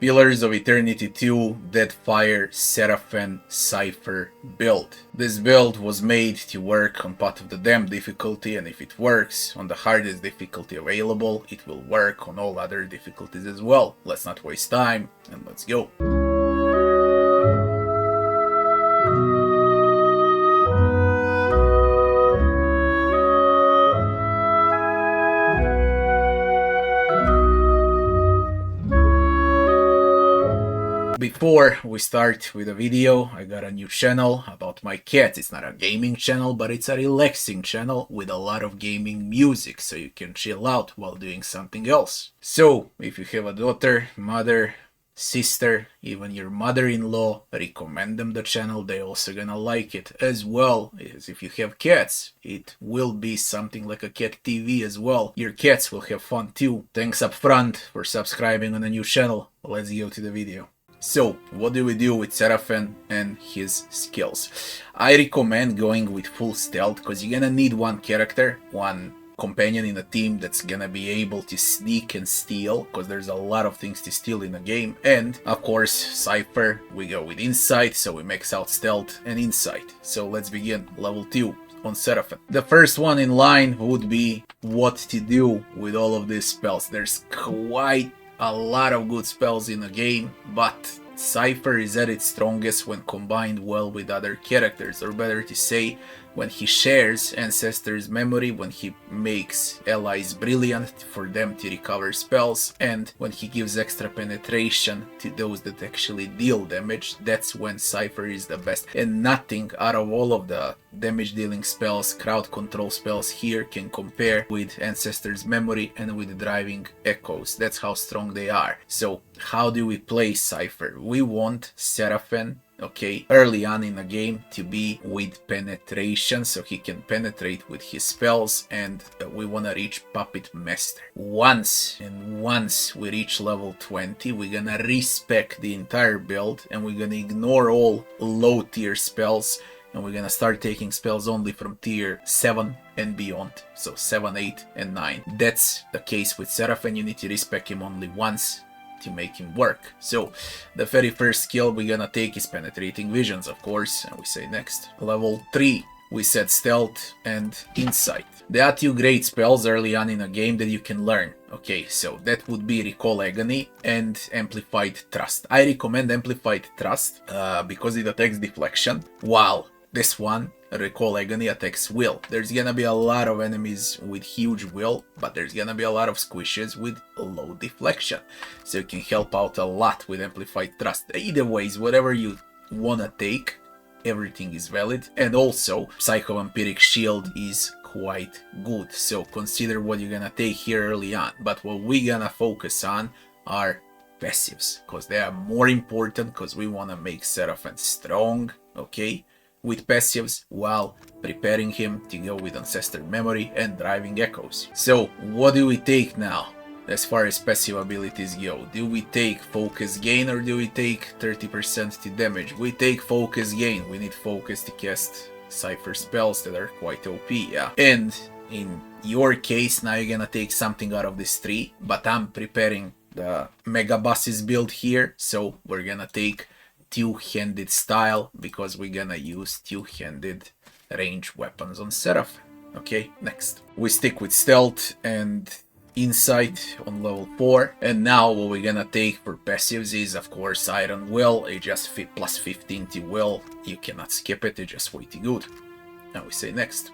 Pillars of Eternity 2 Deadfire Serafen Cipher Build. This build was made to work on Path of the Damned difficulty, and if it works on the hardest difficulty available, it will work on all other difficulties as well. Let's not waste time, and let's go. Before we start with the video, I got a new channel about my cats. It's not a gaming channel, but it's a relaxing channel with a lot of gaming music, so you can chill out while doing something else. So, if you have a daughter, mother, sister, even your mother-in-law, recommend them the channel. They also gonna like it, as well as if you have cats, it will be something like a cat TV as well. Your cats will have fun too. Thanks up front for subscribing on a new channel. Let's go to the video. So, what do we do with Serafen and his skills? I recommend going with full stealth, because you're gonna need one character, one companion in a team that's gonna be able to sneak and steal, because there's a lot of things to steal in the game. And of course, Cipher, we go with insight, so we max out stealth and insight. So let's begin. Level 2 on Serafen. The first one in line would be what to do with all of these spells. There's quite a lot of good spells in the game, but Cipher is at its strongest when combined well with other characters, or better to say, when he shares Ancestor's memory, when he makes allies brilliant for them to recover spells, and when he gives extra penetration to those that actually deal damage. That's when Cipher is the best. And nothing out of all of the damage dealing spells, crowd control spells here can compare with Ancestor's memory and with driving echoes. That's how strong they are. So how do we play Cipher? We want Serafen, okay, early on in the game to be with penetration, so he can penetrate with his spells, and we want to reach Puppet Master. Once we reach level 20, we're gonna respec the entire build, and we're gonna ignore all low tier spells, and we're gonna start taking spells only from tier 7 and beyond, so 7, 8 and 9. That's the case with Serafen. You need to respec him only once to make him work. So the very first skill we're gonna take is Penetrating Visions, of course, and we say next. Level 3, we set Stealth and Insight. There are two great spells early on in a game that you can learn. Okay, so that would be Recall Agony and Amplified Trust. I recommend Amplified Trust because it attacks deflection, while this one, Recall Agony, attacks will. There's gonna be a lot of enemies with huge will, but there's gonna be a lot of squishes with low deflection. So you can help out a lot with Amplified Trust. Either ways, whatever you wanna take, everything is valid. And also, Psycho-Vampiric Shield is quite good. So consider what you're gonna take here early on. But what we're gonna focus on are passives, because they are more important, because we wanna make Serafen strong, okay, with passives, while preparing him to go with Ancestor Memory and Driving Echoes. So what do we take now as far as passive abilities go? Do we take Focus Gain, or do we take 30% to damage? We take Focus Gain. We need focus to cast Cipher spells that are quite OP, yeah. And in your case, now you're gonna take something out of this three, but I'm preparing the Mega Bosses build here, so we're gonna take two-handed style, because we're gonna use two-handed range weapons on Serafen. Okay, next. We stick with Stealth and Insight on level 4, and now what we're gonna take for passives is, of course, Iron Will. It just plus 15 to will. You cannot skip it, it's just way too good. Now we say next.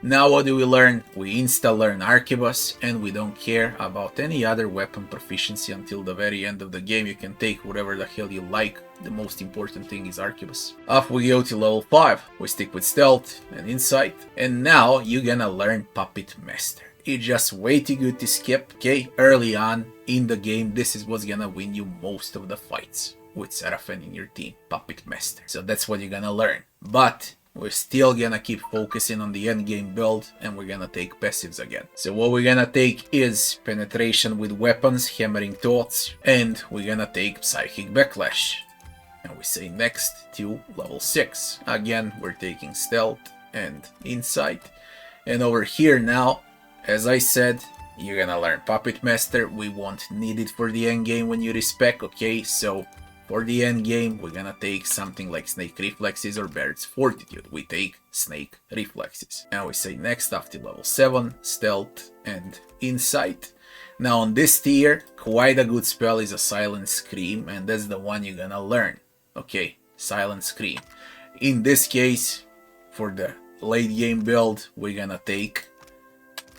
Now what do we learn? We insta-learn Arquebus, and we don't care about any other weapon proficiency until the very end of the game. You can take whatever the hell you like. The most important thing is Arquebus. Off we go to level 5. We stick with Stealth and Insight, and now you're gonna learn Puppet Master. It's just way too good to skip, okay? Early on in the game, this is what's gonna win you most of the fights with Serafen in your team, Puppet Master. So that's what you're gonna learn. But we're still gonna keep focusing on the endgame build, and we're gonna take passives again. So what we're gonna take is Penetration with Weapons, Hammering Thoughts, and we're gonna take Psychic Backlash. And we say next to level 6. Again, we're taking Stealth and Insight. And over here now, as I said, you're gonna learn Puppet Master. We won't need it for the end game when you respec, okay? So for the end game, we're gonna take something like Snake Reflexes or Baird's Fortitude. We take Snake Reflexes. Now we say next after level 7, Stealth and Insight. Now on this tier, quite a good spell is a Silent Scream, and that's the one you're gonna learn. Okay, Silent Scream. In this case, for the late game build, we're gonna take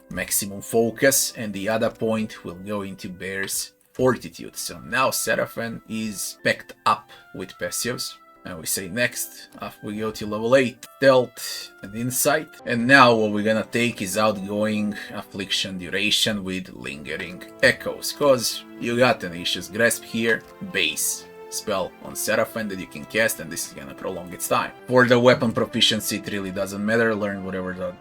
Maximum Focus, and the other point will go into Baird's Fortitude. So now Serafen is backed up with passives. And we say next, we go to level 8, Stealth and Insight. And now what we're gonna take is Outgoing Affliction Duration with Lingering Echoes, cause you got Tenacious Grasp here, base spell on Serafen that you can cast, and this is gonna prolong its time. For the weapon proficiency, it really doesn't matter, learn whatever the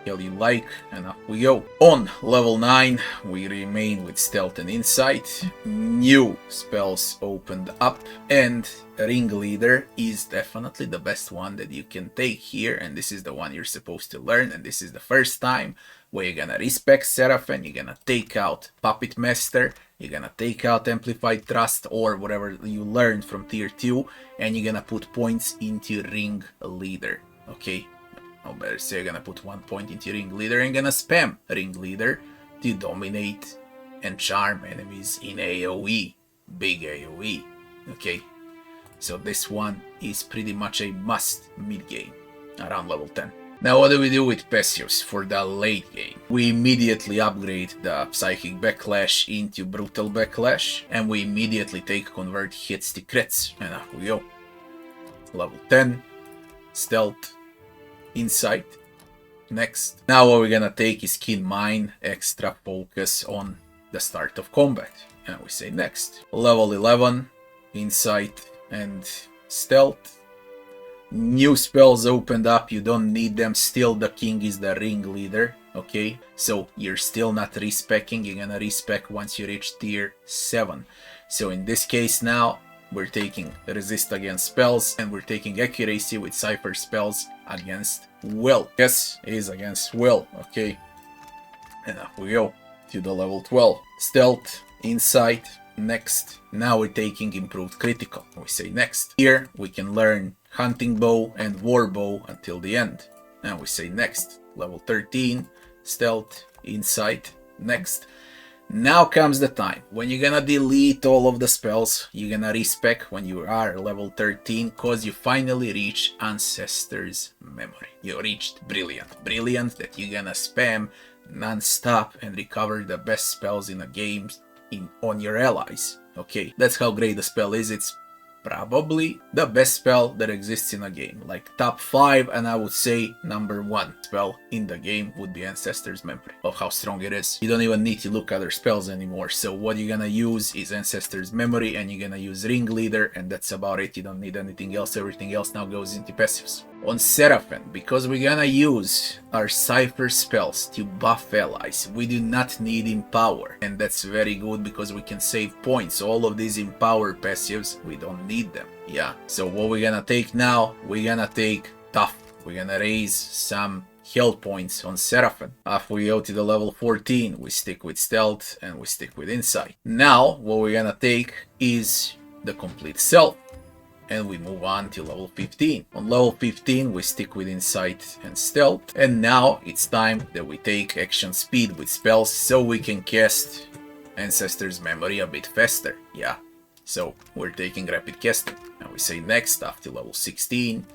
hell you like, and up we go. On level 9, we remain with Stealth and Insight. New spells opened up, and Ringleader is definitely the best one that you can take here, and this is the one you're supposed to learn, and this is the first time where you're gonna respec Serafen, you're gonna take out Puppet Master, you're gonna take out Amplified Thrust or whatever you learned from tier 2, and you're gonna put points into Ringleader, okay? Or better say, you're gonna put 1 point into Ringleader and gonna spam Ringleader to dominate and charm enemies in AoE, big AoE, okay? So this one is pretty much a must mid-game, around level 10. Now what do we do with passives for the late game? We immediately upgrade the Psychic Backlash into Brutal Backlash, and we immediately take Convert Hits to Crits, and up we go. Level 10, Stealth, Insight. Next. Now what we're gonna take is Keen Mind, extra focus on the start of combat. And we say next. Level 11, Insight and Stealth. New spells opened up, you don't need them, still the king is the Ringleader, okay? So you're still not respecking, you're gonna respec once you reach tier 7. So in this case now, we're taking Resist against spells, and we're taking Accuracy with Cipher spells against Will. Yes, it is against Will, okay? And up we go to the level 12. Stealth, Insight, next. Now we're taking Improved Critical. We say next. Here we can learn Hunting Bow and War Bow until the end. And we say next. Level 13, Stealth, Insight, next. Now comes the time when you're gonna delete all of the spells, you're gonna respec when you are level 13, cause you finally reach Ancestor's Memory. You reached Brilliant. Brilliant that you're gonna spam non-stop and recover the best spells in a game on your allies. Okay, that's how great the spell is. It's probably the best spell that exists in a game, like top 5, and I would say number 1 spell in the game would be Ancestor's Memory, of how strong it is. You don't even need to look at other spells anymore, so what you're gonna use is Ancestor's Memory, and you're gonna use Ringleader, and that's about it. You don't need anything else. Everything else now goes into passives. On Serafen, because we're gonna use our Cipher spells to buff allies, we do not need Empower, and that's very good because we can save points. All of these Empower passives, we don't need them. Yeah, so what we're gonna take now, we're gonna take Tough. We're gonna raise some health points on Serafen. After we go to the level 14, we stick with Stealth and we stick with Insight. Now, what we're gonna take is the Complete Self, and we move on to level 15. On level 15, we stick with Insight and Stealth, and now it's time that we take action speed with spells so we can cast Ancestor's Memory a bit faster. Yeah, so we're taking Rapid Casting, and we say next after level 16,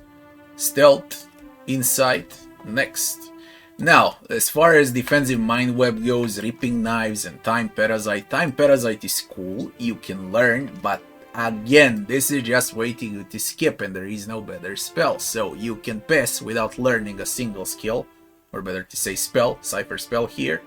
Stealth, Insight, next. Now, as far as defensive Mind Web goes, Ripping Knives and Time Parasite is cool, you can learn, but again, this is just waiting you to skip, and there is no better spell, so you can pass without learning a single skill, or better to say spell, Cipher spell here,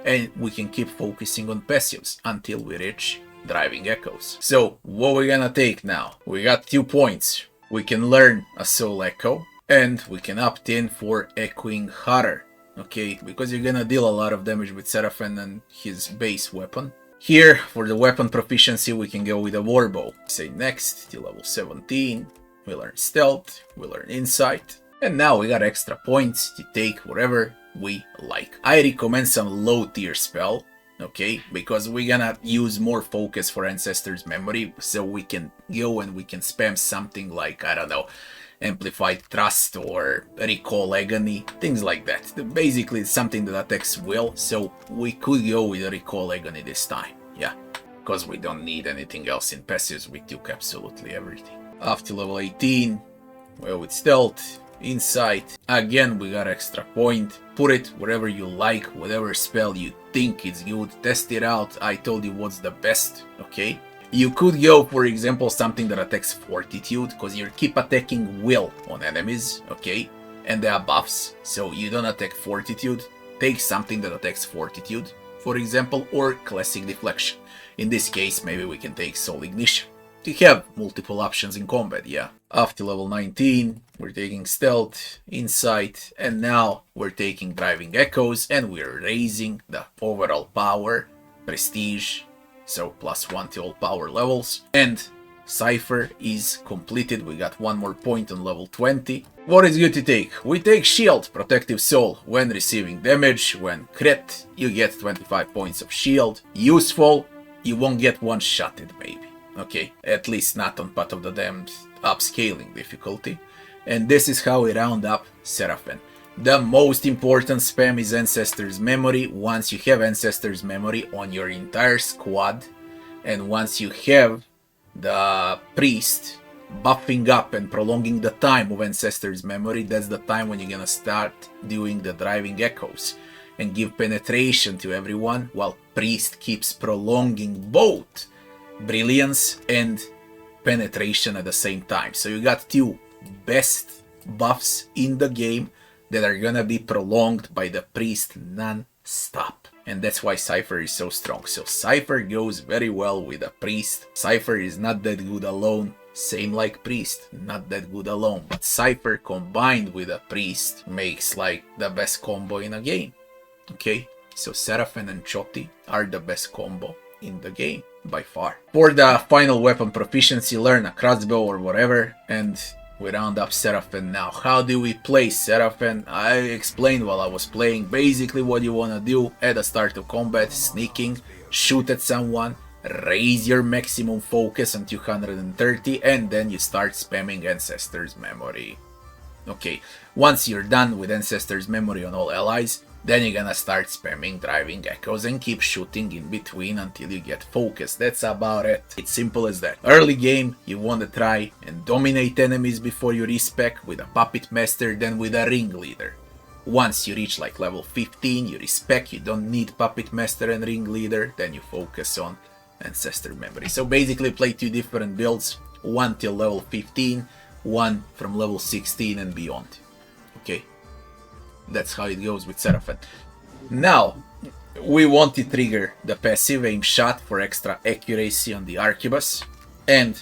and we can keep focusing on passives until we reach Driving Echoes. So what we're gonna take now, we got 2 points. We can learn a Soul Echo, and we can opt in for Echoing Horror, okay, because you're gonna deal a lot of damage with Serafen and his base weapon. Here, for the weapon proficiency, we can go with a Warbow. Say next to level 17, we learn Stealth, we learn Insight, and now we got extra points to take whatever we like. I recommend some low tier spell, okay? Because we're gonna use more focus for Ancestors Memory, so we can go and we can spam something like, I don't know, Amplified Trust or Recall Agony, things like that. Basically, it's something that attacks will, so we could go with a Recall Agony this time, yeah. Because we don't need anything else in passives, we took absolutely everything. After level 18, well, with Stealth, Insight, again we got extra point. Put it wherever you like, whatever spell you think is good, test it out. I told you what's the best, okay? You could go, for example, something that attacks Fortitude, because you keep attacking will on enemies, okay? And there are buffs, so you don't attack Fortitude. Take something that attacks Fortitude, for example, or Classic Deflection. In this case, maybe we can take Soul Ignition to have multiple options in combat, yeah. After level 19, we're taking Stealth, Insight, and now we're taking Driving Echoes, and we're raising the overall power, Prestige, so +1 to all power levels. And Cipher is completed, we got one more point on level 20. What is good to take? We take Shield, Protective Soul, when receiving damage, when crit, you get 25 points of shield. Useful, you won't get one-shotted maybe, okay? At least not on Path of the Damned upscaling difficulty. And this is how we round up Serafen. The most important spam is Ancestors Memory. Once you have Ancestors Memory on your entire squad, and once you have the Priest buffing up and prolonging the time of Ancestors Memory, that's the time when you're gonna start doing the Driving Echoes and give penetration to everyone, while Priest keeps prolonging both Brilliance and penetration at the same time. So you got two best buffs in the game that are gonna be prolonged by the Priest non-stop. And that's why Cipher is so strong. So Cipher goes very well with a Priest. Cipher is not that good alone. Same like Priest, not that good alone. But Cipher combined with a Priest makes like the best combo in a game. Okay, so Serafen and Choti are the best combo in the game by far. For the final weapon proficiency, learn a crossbow or whatever, and we round up Serafen now. How do we play Serafen? I explained while I was playing. Basically what you wanna do at the start of combat, sneaking, shoot at someone, raise your maximum focus on 230, and then you start spamming Ancestors Memory. Okay, once you're done with Ancestors Memory on all allies, then you're gonna start spamming Driving Echoes and keep shooting in between until you get focused. That's about it. It's simple as that. Early game, you wanna try and dominate enemies before you respec with a Puppet Master, then with a Ringleader. Once you reach like level 15, you respec, you don't need Puppet Master and Ringleader, then you focus on Ancestor Memory. So basically play two different builds, one till level 15, one from level 16 and beyond. Okay. That's how it goes with Serafen. Now, we want to trigger the passive aim shot for extra accuracy on the Arquebus. And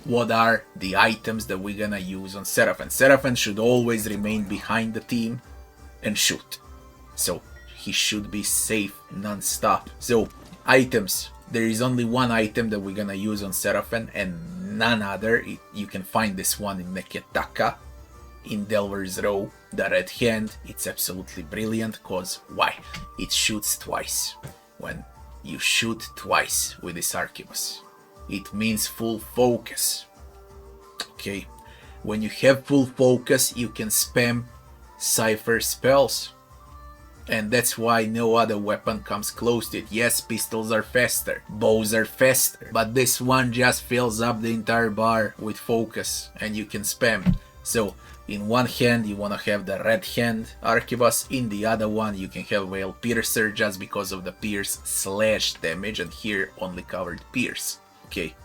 what are the items that we're gonna use on Serafen? Serafen should always remain behind the team and shoot. So he should be safe non-stop. So items, there is only one item that we're gonna use on Serafen and none other. You can find this one in Neketaka, in Delver's Row, the red hand. It's absolutely brilliant, cause why? It shoots twice. When you shoot twice with this Arquebus, it means full focus. Okay, when you have full focus, you can spam Cipher spells, and that's why no other weapon comes close to it. Yes, pistols are faster, bows are faster, but this one just fills up the entire bar with focus and you can spam. So in one hand you wanna have the red hand Arquebus, in the other one you can have Veil Piercer just because of the pierce slash damage, and here only covered pierce. Okay,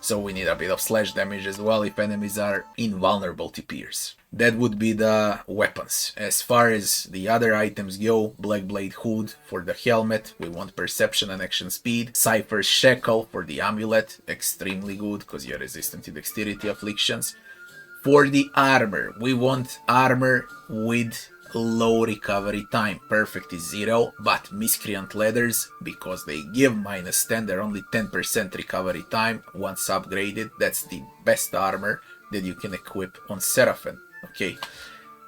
so we need a bit of slash damage as well if enemies are invulnerable to pierce. That would be the weapons. As far as the other items go, Black Blade Hood for the helmet, we want perception and action speed. Cipher's Shackle for the amulet, extremely good because you're resistant to dexterity afflictions. For the armor, we want armor with low recovery time. Perfect is 0, but Miscreant Leathers, because they give -10, they're only 10% recovery time once upgraded. That's the best armor that you can equip on Serafen. Okay,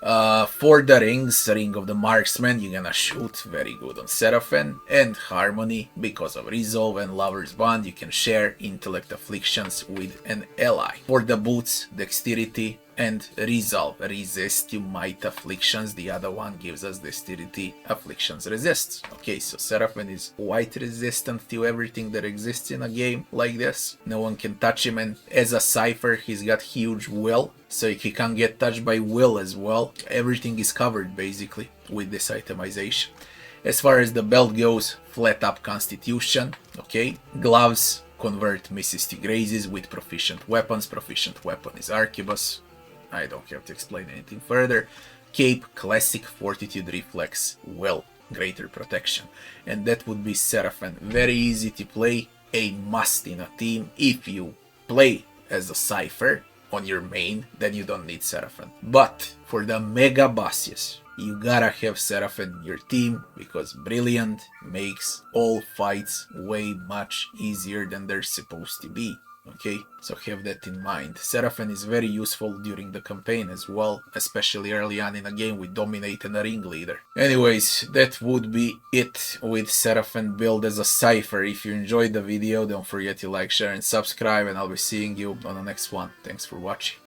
For the rings, Ring of the Marksman, you're gonna shoot very good on Serafen, and Harmony, because of Resolve and Lover's Bond, you can share Intellect Afflictions with an ally. For the boots, Dexterity and Resolve, resist to Might Afflictions, the other one gives us Dexterity Afflictions resists. Okay, so Serafen is quite resistant to everything that exists in a game like this. No one can touch him, and as a Cipher, he's got huge will, so he can't get touched by will as well. Everything is covered basically with this itemization. As far as the belt goes, flat up Constitution, okay. Gloves convert misses to grazes with proficient weapons. Proficient weapon is Arquebus. I don't have to explain anything further. Cape, classic Fortitude, Reflex, Will, greater protection. And that would be Serafen. Very easy to play, a must in a team. If you play as a Cipher on your main, then you don't need Serafen. But for the mega bosses, you gotta have Serafen in your team, because Brilliant makes all fights way much easier than they're supposed to be. Okay, so have that in mind. Serafen is very useful during the campaign as well, especially early on in a game with Dominate and a Ringleader. Anyways, that would be it with Serafen Build as a Cipher. If you enjoyed the video, don't forget to like, share and subscribe, and I'll be seeing you on the next one. Thanks for watching.